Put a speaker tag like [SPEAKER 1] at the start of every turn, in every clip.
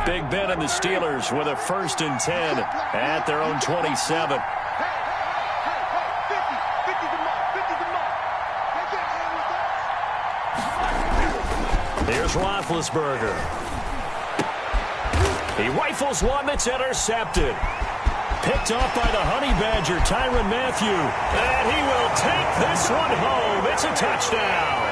[SPEAKER 1] Big Ben and the Steelers with a 1st and 10 at their own 27. Here's Roethlisberger. He rifles one that's intercepted. Picked off by the Honey Badger, Tyrann Mathieu. And he will take this one home. It's a touchdown.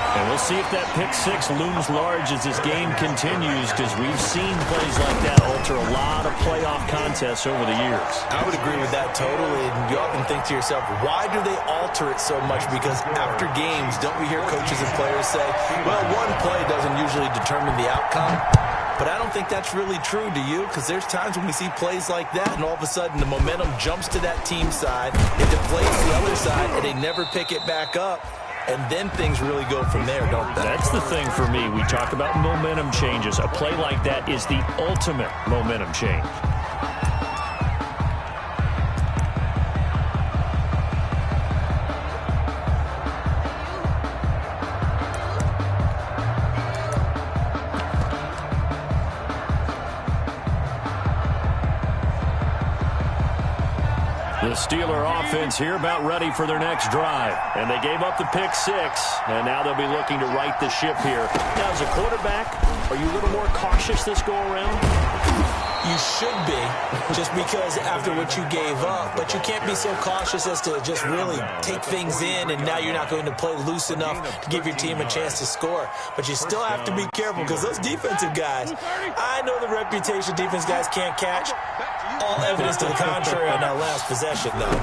[SPEAKER 1] And we'll see if that pick six looms large as this game continues, because we've seen plays like that alter a lot of playoff contests over the years.
[SPEAKER 2] I would agree with that totally. And you often think to yourself, why do they alter it so much? Because after games, don't we hear coaches and players say, well, one play doesn't usually determine the outcome? But I don't think that's really true, do you? Because there's times when we see plays like that, and all of a sudden the momentum jumps to that team side, it deflates the other side, and they never pick it back up. And then things really go from there, don't they?
[SPEAKER 1] That's the thing for me. We talk about momentum changes. A play like that is the ultimate momentum change. The Steeler offense here about ready for their next drive. And they gave up the pick six, and now they'll be looking to right the ship here. Now, as a quarterback, are you a little more cautious this go-around?
[SPEAKER 2] You should be, just because after what you gave up. But you can't be so cautious as to just really take things in, and now you're not going to play loose enough to give your team a chance to score. But you still have to be careful, because those defensive guys, I know the reputation defense guys can't catch. All evidence to the contrary on that last possession, though.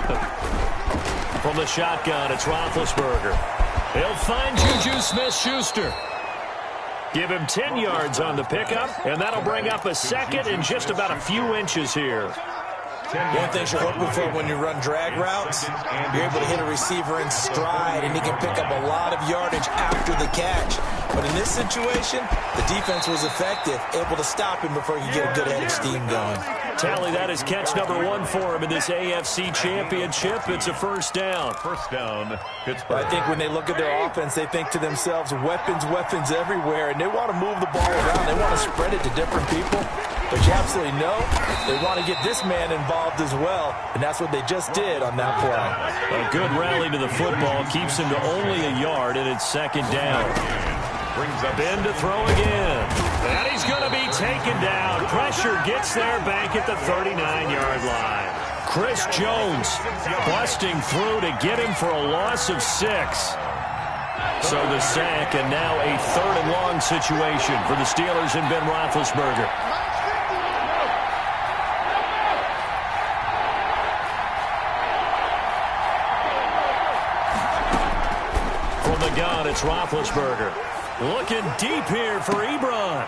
[SPEAKER 1] From the shotgun, it's Roethlisberger. He'll find Juju Smith-Schuster. Give him 10 yards on the pickup, and that'll bring up a second and just about a few inches here.
[SPEAKER 2] One thing you're hoping for when you run drag routes, you're able to hit a receiver in stride, and he can pick up a lot of yardage after the catch. But in this situation, the defense was effective, able to stop him before he could get a good head of steam going.
[SPEAKER 1] Tally, that is catch number one for him in this AFC Championship. It's a first down.
[SPEAKER 3] First down, Pittsburgh.
[SPEAKER 2] I think when they look at their offense, they think to themselves, weapons, weapons everywhere, and they want to move the ball around. They want to spread it to different people. But you absolutely know they want to get this man involved as well, and that's what they just did on that play.
[SPEAKER 1] A good rally to the football keeps him to only a yard, and it's second down. Ben to throw again. And he's going to be taken down. Pressure gets there back at the 39-yard line. Chris Jones busting through to get him for a loss of 6. So the sack, and now a 3rd and long situation for the Steelers and Ben Roethlisberger. From the gun, it's Roethlisberger. Looking deep here for Ebron.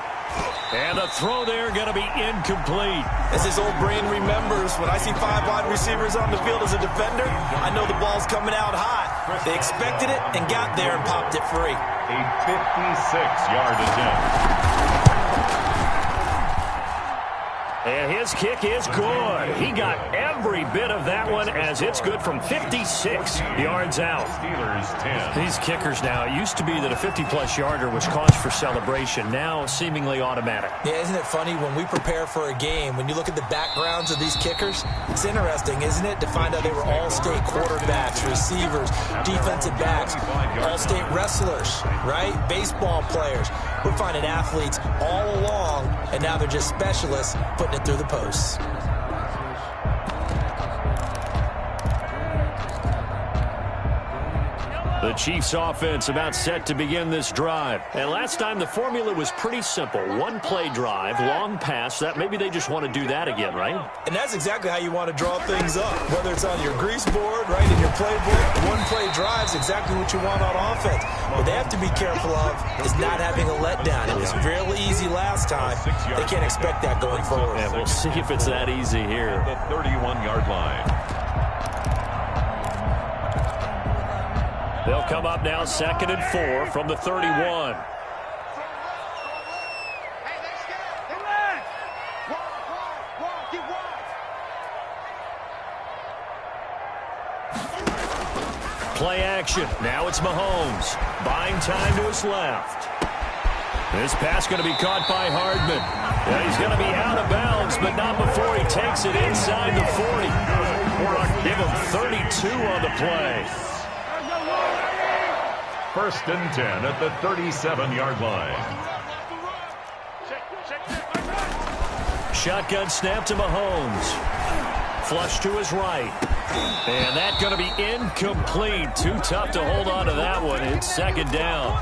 [SPEAKER 1] And the throw there going to be incomplete.
[SPEAKER 2] As his old brain remembers, when I see 5 wide receivers on the field as a defender, I know the ball's coming out hot. They expected it and got there and popped it free.
[SPEAKER 3] A 56-yard attempt.
[SPEAKER 1] And his kick is good. He got every bit of that one, as it's good from 56 yards out.
[SPEAKER 3] Steelers 10.
[SPEAKER 1] These kickers now, it used to be that a 50-plus yarder was cause for celebration. Now seemingly automatic.
[SPEAKER 2] Yeah, isn't it funny when we prepare for a game, when you look at the backgrounds of these kickers, it's interesting, isn't it, to find out they were all-state quarterbacks, receivers, defensive backs, all-state wrestlers, right? Baseball players. We're finding athletes all along, and now they're just specialists putting it through the posts.
[SPEAKER 1] The Chiefs offense about set to begin this drive. And last time the formula was pretty simple. One play drive, long pass. That maybe they just want to do that again, right?
[SPEAKER 2] And that's exactly how you want to draw things up. Whether it's on your grease board, right, in your playbook, one play drive is exactly what you want on offense. What they have to be careful of is not having a letdown. It was fairly easy last time. They can't expect that going forward.
[SPEAKER 1] And we'll see if it's that easy here.
[SPEAKER 3] The 31-yard line.
[SPEAKER 1] They'll come up now 2nd and 4 from the 31. Play action. Now it's Mahomes. Buying time to his left. This pass going to be caught by Hardman. Yeah, he's going to be out of bounds, but not before he takes it inside the 40. Give him 32 on the play.
[SPEAKER 3] First and 10 at the 37-yard line.
[SPEAKER 1] Shotgun snap to Mahomes. Flush to his right. And that's going to be incomplete. Too tough to hold on to that one. It's second down.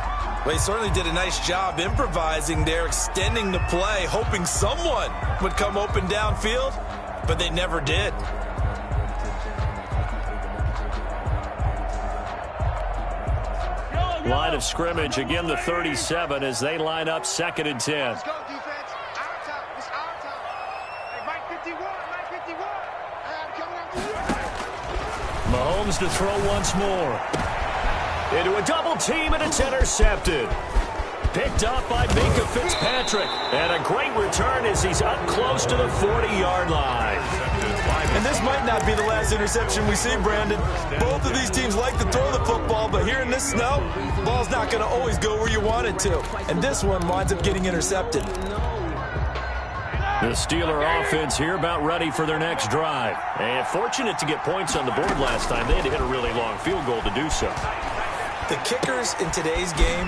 [SPEAKER 2] Well, he certainly did a nice job improvising there, extending the play, hoping someone would come open downfield, but they never did.
[SPEAKER 1] Line of scrimmage, again the 37 as they line up second and 10.
[SPEAKER 4] Let's go, defense. Our time. It's our time. Hey, Mike 51, Mike 51. Hey, I'm coming after you.
[SPEAKER 1] Mahomes to throw once more. Into a double team, and it's intercepted. Picked up by Minka Fitzpatrick. And a great return as he's up close to the 40-yard line.
[SPEAKER 2] And this might not be the last interception we see, Brandon. Both of these teams like to throw the football, but here in this snow, the ball's not going to always go where you want it to. And this one winds up getting intercepted.
[SPEAKER 1] The Steeler offense here about ready for their next drive. And fortunate to get points on the board last time. They had to hit a really long field goal to do so.
[SPEAKER 2] The kickers in today's game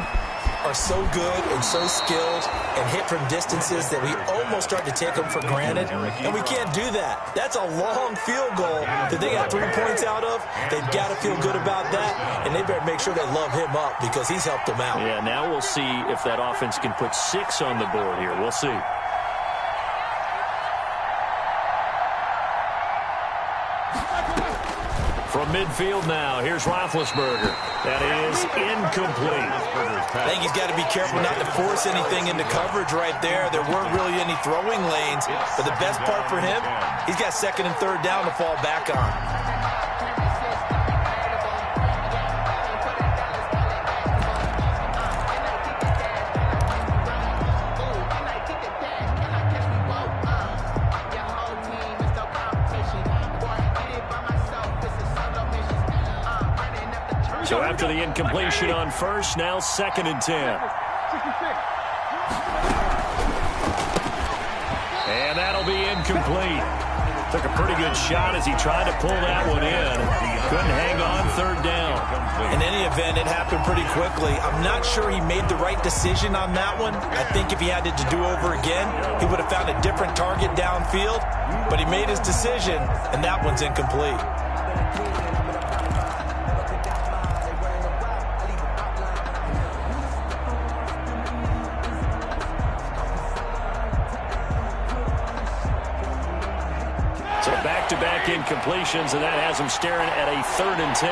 [SPEAKER 2] are so good and so skilled and hit from distances that we almost start to take them for granted, and we can't do that. That's a long field goal that they got 3 points out of. They've got to feel good about that, and they better make sure they love him up because he's helped them out.
[SPEAKER 1] Yeah, now we'll see if that offense can put 6 on the board here. We'll see. From midfield now, here's Roethlisberger. That is incomplete.
[SPEAKER 2] I think he's got to be careful not to force anything into coverage right there. There weren't really any throwing lanes, but the best part for him, he's got second and third down to fall back on.
[SPEAKER 1] So after the incompletion on first, now second and 10. And that'll be incomplete. Took a pretty good shot as he tried to pull that one in. Couldn't hang on third down.
[SPEAKER 2] In any event, it happened pretty quickly. I'm not sure he made the right decision on that one. I think if he had it to do over again, he would have found a different target downfield. But he made his decision, and that one's incomplete.
[SPEAKER 1] Back-to-back incompletions, and that has him staring at a third and 10.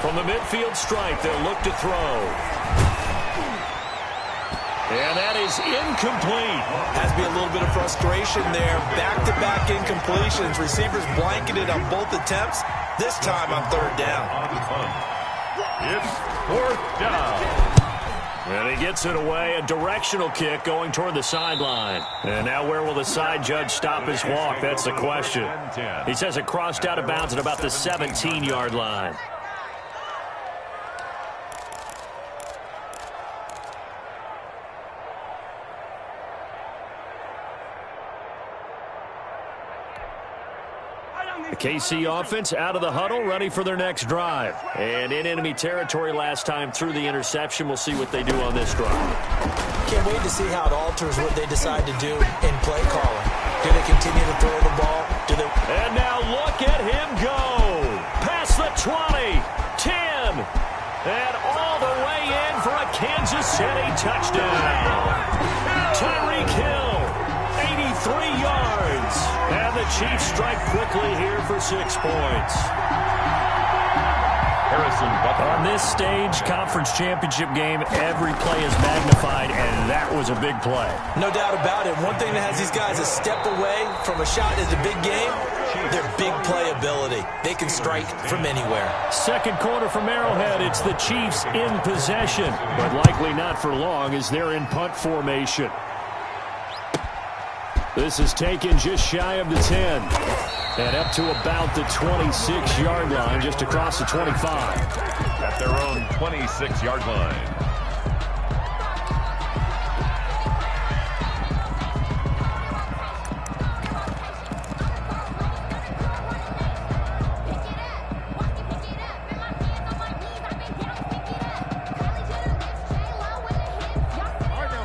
[SPEAKER 1] From the midfield stripe, they'll look to throw. And that is incomplete.
[SPEAKER 2] Has to be a little bit of frustration there. Back-to-back incompletions. Receivers blanketed on both attempts. This time on third down.
[SPEAKER 3] It's fourth down.
[SPEAKER 1] And he gets it away, a directional kick going toward the sideline. And now where will the side judge stop his walk? That's the question. He says it crossed out of bounds at about the 17-yard line. The KC offense out of the huddle, ready for their next drive. And in enemy territory last time through the interception. We'll see what they do on this drive.
[SPEAKER 2] Can't wait to see how it alters what they decide to do in play calling. Do they continue to throw the ball?
[SPEAKER 1] And now look at him go. Past the 20, 10, and all the way in for a Kansas City touchdown. Tyreek Hill, 83 yards. And the Chiefs strike quickly here for 6 points. On this stage, conference championship game, every play is magnified, and that was a big play.
[SPEAKER 2] No doubt about it. One thing that has these guys a step away from a shot at the big game, their big play ability. They can strike from anywhere.
[SPEAKER 1] Second quarter from Arrowhead, it's the Chiefs in possession, but likely not for long as they're in punt formation. This is taken just shy of the 10. And up to about the 26-yard line, just across the 25.
[SPEAKER 3] At their own 26-yard line.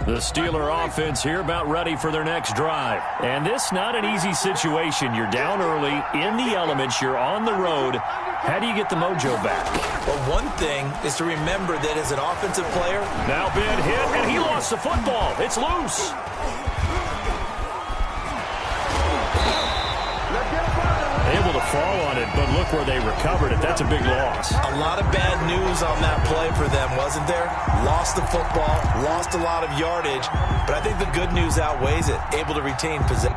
[SPEAKER 1] The Steeler offense here about ready for their next drive. And this not an easy situation. You're down early, in the elements, you're on the road. How do you get the mojo back?
[SPEAKER 2] Well, one thing is to remember that as an offensive player.
[SPEAKER 1] Now Ben hit, and he lost the football. It's loose. Able to fall on it, but look where they recovered it. That's a big loss.
[SPEAKER 2] A lot of bad news on that play for them, wasn't there? Lost the football, lost a lot of yardage, but I think the good news outweighs it. Able to retain possession.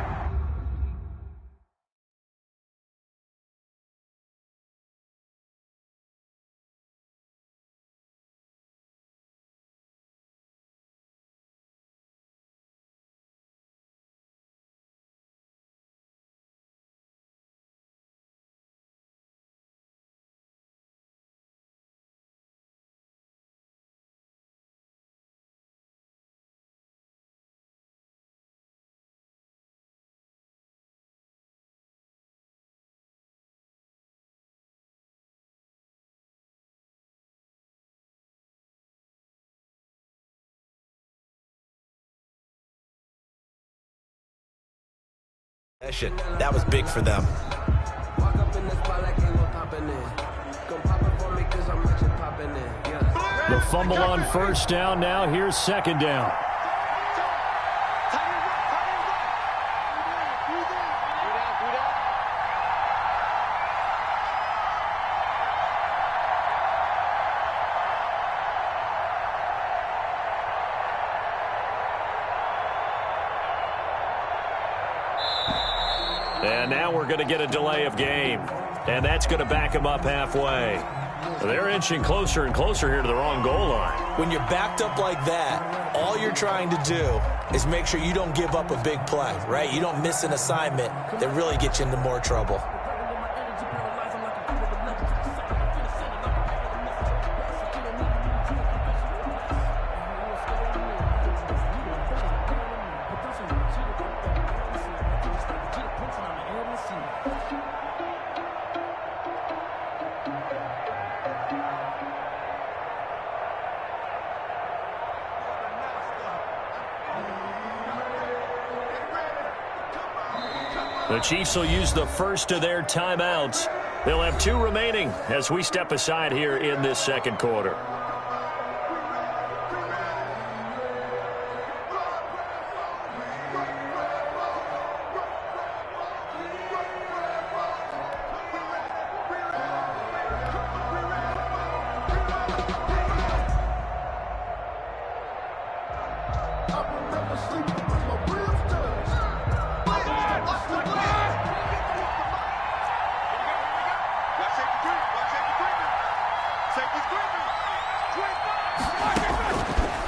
[SPEAKER 2] That was big for them.
[SPEAKER 1] The fumble on first down. Now here's second down. And now we're going to get a delay of game. And that's going to back them up halfway. They're inching closer and closer here to the wrong goal line.
[SPEAKER 2] When you're backed up like that, all you're trying to do is make sure you don't give up a big play, right? You don't miss an assignment that really gets you into more trouble.
[SPEAKER 1] The Chiefs will use the first of their timeouts. They'll have 2 remaining as we step aside here in this second quarter.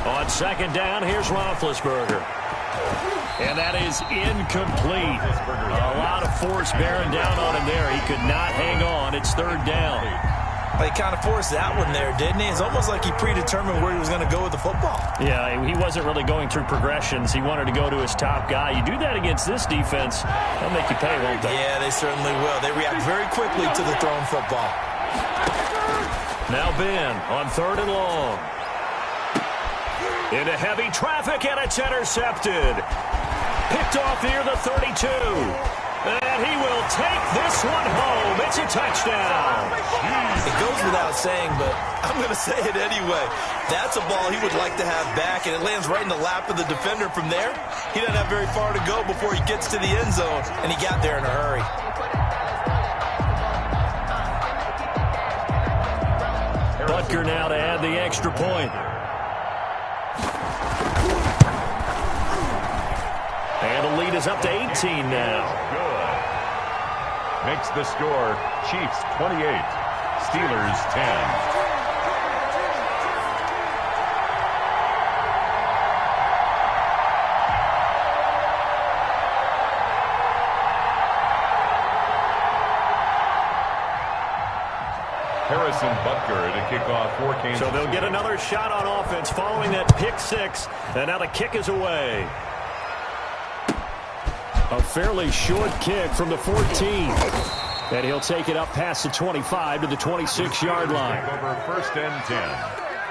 [SPEAKER 1] On second down, here's Roethlisberger. And that is incomplete. A lot of force bearing down on him there. He could not hang on. It's third down.
[SPEAKER 2] He kind of forced that one there, didn't he? It's almost like he predetermined where he was going to go with the football.
[SPEAKER 1] Yeah, he wasn't really going through progressions. He wanted to go to his top guy. You do that against this defense, they'll make you pay, won't they?
[SPEAKER 2] Yeah, they certainly will. They react very quickly to the thrown football.
[SPEAKER 1] Now Ben on third and long. Into heavy traffic, and it's intercepted. Picked off near the 32. And he will take this one home. It's a touchdown.
[SPEAKER 2] It goes without saying, but I'm going to say it anyway. That's a ball he would like to have back, and it lands right in the lap of the defender from there. He doesn't have very far to go before he gets to the end zone, and he got there in a hurry.
[SPEAKER 1] Butker now to add the extra point. And the lead is up to 18 now.
[SPEAKER 3] Good. Makes the score Chiefs 28, Steelers 10. Harrison Butker to kick off for Kansas
[SPEAKER 1] So they'll
[SPEAKER 3] City.
[SPEAKER 1] get another shot on offense following that pick six. And now the kick is away. A fairly short kick from the 14. And he'll take it up past the 25 to the 26-yard line.
[SPEAKER 3] Over 1st and 10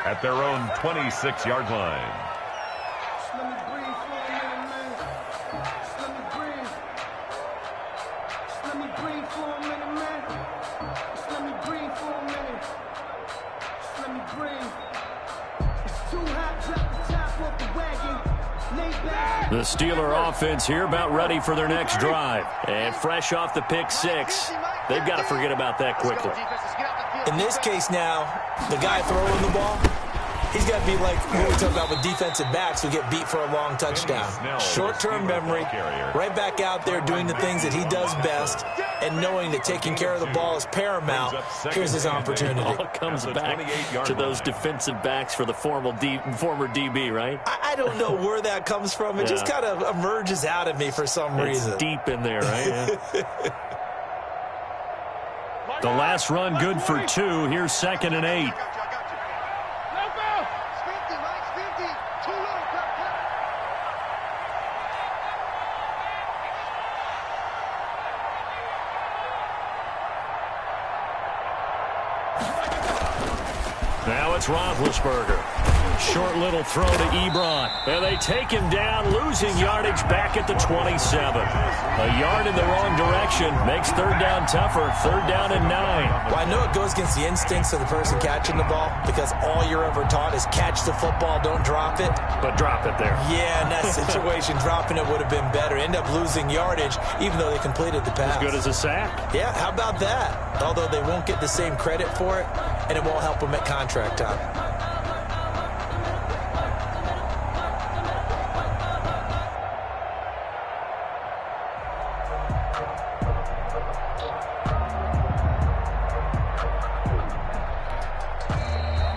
[SPEAKER 3] at their own 26-yard line.
[SPEAKER 4] Let me breathe for a minute, man. Let me breathe. Let me breathe for a minute, man. Let me breathe for a minute. Let me breathe. It's too hot, drop the top off the wagon. Lay back.
[SPEAKER 1] The Steeler offense here about ready for their next drive. And fresh off the pick six, they've got to forget about that quickly.
[SPEAKER 2] In this case now, the guy throwing the ball, he's got to be like what we talk about with defensive backs who get beat for a long touchdown. Short-term memory, right back out there doing the things that he does best, and knowing that taking care of the ball is paramount. Here's his opportunity.
[SPEAKER 1] All comes back to those defensive backs for the former DB, right?
[SPEAKER 2] I don't know where that comes from. It just kind of emerges out of me for some reason.
[SPEAKER 1] It's deep in there, right? Yeah. The last run good for 2. Here's 2nd and 8. Now it's Roethlisberger. Short little throw to Ebron. And they take him down, losing yardage back at the 27. A yard in the wrong direction makes 3rd down tougher. 3rd down and 9.
[SPEAKER 2] Well, I know it goes against the instincts of the person catching the ball because all you're ever taught is catch the football, don't drop it.
[SPEAKER 1] But drop it there.
[SPEAKER 2] Yeah, in that situation, dropping it would have been better. End up losing yardage, even though they completed the pass.
[SPEAKER 1] As good as a sack.
[SPEAKER 2] Yeah, how about that? Although they won't get the same credit for it, and it won't help them at contract time.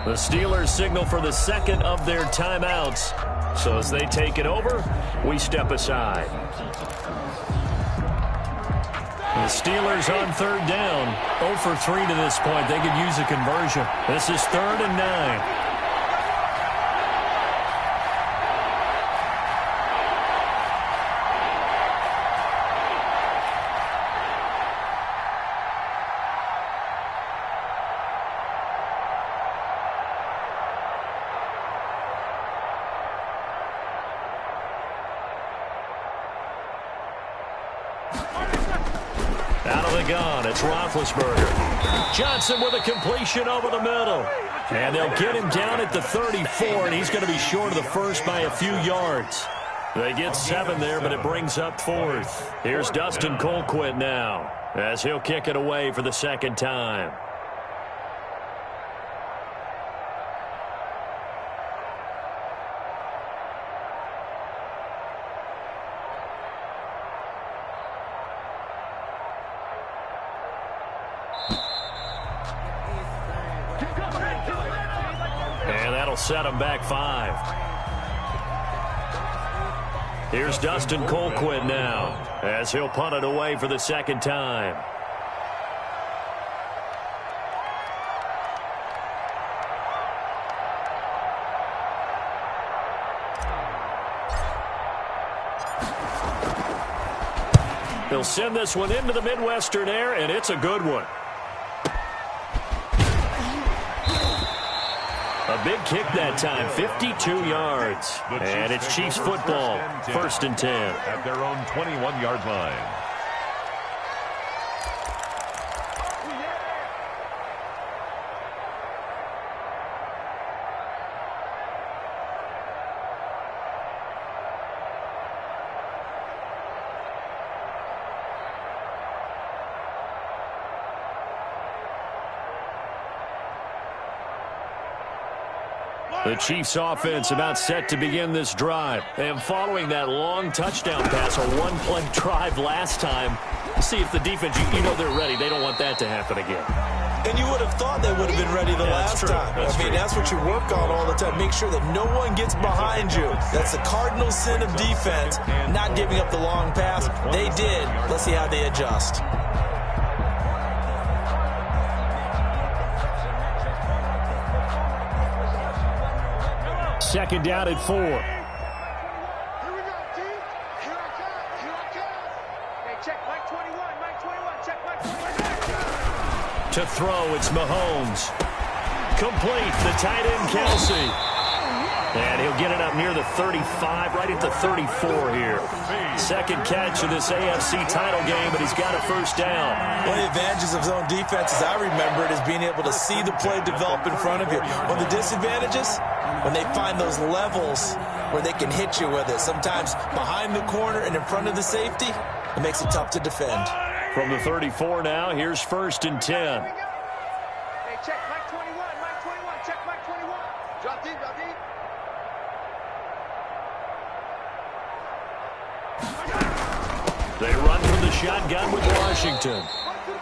[SPEAKER 1] The Steelers signal for the 2nd of their timeouts. So as they take it over, we step aside. The Steelers on 3rd down. 0 for 3 to this point. They could use a conversion. This is 3rd and 9. Out of the gun, it's Roethlisberger. Johnson with a completion over the middle. And they'll get him down at the 34, and he's going to be short of the first by a few yards. They get 7 there, but it brings up 4th. Here's Dustin Colquitt now, as he'll kick it away for the 2nd time. And that'll set him back 5. Here's Dustin Colquitt now, as he'll punt it away for the 2nd time. They'll send this one into the Midwestern air, and it's a good one. A big kick that time, 52 yards. And it's Chiefs football, 1st and 10.
[SPEAKER 3] At their own 21-yard line.
[SPEAKER 1] The Chiefs offense about set to begin this drive. And following that long touchdown pass, a one-play drive last time, see if the defense, you know they're ready. They don't want that to happen again.
[SPEAKER 2] And you would have thought they would have been ready the last time. That's what you work on all the time. Make sure that no one gets behind you. That's the cardinal sin of defense, not giving up the long pass. They did. Let's see how they adjust.
[SPEAKER 1] second down at 4.
[SPEAKER 4] Here we go, team. Here I come. Here I come. Hey, check Mike 21. Mike 21. Check Mike 21.
[SPEAKER 1] To throw, it's Mahomes. Complete, the tight end, Kelsey. And he'll get it up near the 35, right at the 34 here. Second catch of this AFC title game, but he's got a first down.
[SPEAKER 2] One of the advantages of zone defense, as I remember it, is being able to see the play develop in front of you. One of the disadvantages, when they find those levels where they can hit you with it, sometimes behind the corner and in front of the safety, it makes it tough to defend.
[SPEAKER 1] From the 34 now, here's 1st and 10.
[SPEAKER 4] Hey, check Mike 21. Mike 21. Check Mike 21. Drop deep, drop deep.
[SPEAKER 1] They run from the shotgun with Washington.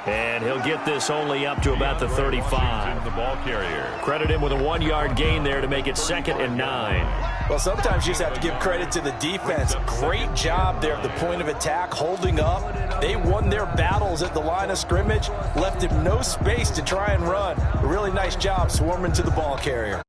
[SPEAKER 1] And he'll get this only up to about the 35.
[SPEAKER 3] The ball carrier.
[SPEAKER 1] Credit him with a 1-yard gain there to make it 2nd and 9.
[SPEAKER 2] Well, sometimes you just have to give credit to the defense. Great job there at the point of attack, holding up. They won their battles at the line of scrimmage, left him no space to try and run. A really nice job swarming to the ball carrier.